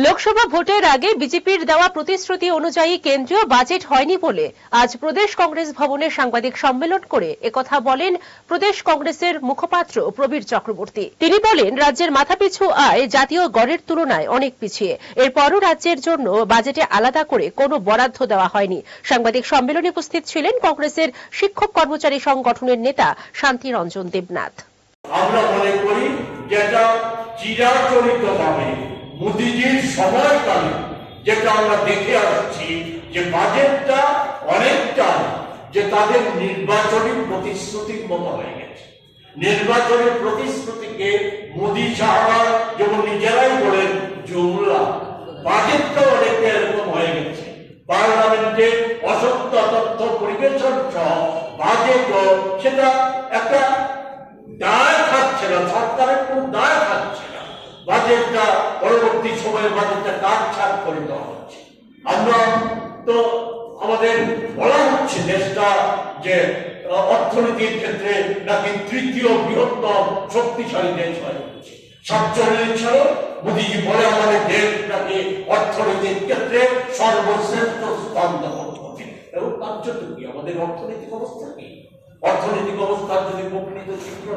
লোকসভা ভোটের আগে বিজেপির দেওয়া প্রতিশ্রুতি অনুযায়ী কেন্দ্রীয় বাজেট হয়নি বলে আজ প্রদেশ কংগ্রেস ভবনে সাংবাদিক সম্মেলন করে একথা বলেন প্রদেশ কংগ্রেসের মুখপাত্র প্রবীর চক্রবর্তী। তিনি বলেন, রাজ্যের মাথাপিছু আয় জাতীয় গড়ের তুলনায় অনেক পিছিয়ে। এরপরও রাজ্যের জন্য বাজেটে আলাদা করে কোনো বরাদ্দ দেওয়া হয়নি। সাংবাদিক সম্মেলনে উপস্থিত ছিলেন কংগ্রেসের শিক্ষক কর্মচারী সংগঠনের নেতা শান্তি রঞ্জন দেবনাথ। আমরা মনে করি যেটা চিরাচরিতভাবে মোদিজির সময়কালে যেটা আমরা দেখে আসছি যে বাজেটটা অনেকটা যে তাদের নির্বাচনী প্রতিশ্রুতির মতো হয়ে গেছে। নির্বাচনী প্রতিশ্রুতিকে মোদি সাহারা যেমন নিজেরাই বলেন জুমলা, বাজেটটা অনেকটা এরকম হয়ে গেছে। পার্লামেন্টে অসত্য তথ্য পরিবেশন সহ বাজেটও সেটা একটা দায় থাকছে না, সরকারের কোন দায় থাকছে না। বাজেটটা পরবর্তী সময়ে বাজেটটা কাটছাট করে দেওয়া হচ্ছে। আমরা তো আমাদের বলা হচ্ছে দেশটা যে অর্থনীতির ক্ষেত্রে নাকি তৃতীয় বৃহত্তম শক্তিশালী দেশ হয়ে উঠছে। 47 সালে মোদীজি বলে আমাদের দেশ নাকি অর্থনীতির ক্ষেত্রে সর্বশ্রেষ্ঠ স্থান দখল করছে। এবং কার্যত কি আমাদের অর্থনৈতিক অবস্থা কি? অর্থনৈতিক অবস্থার যদি প্রকৃত চিত্র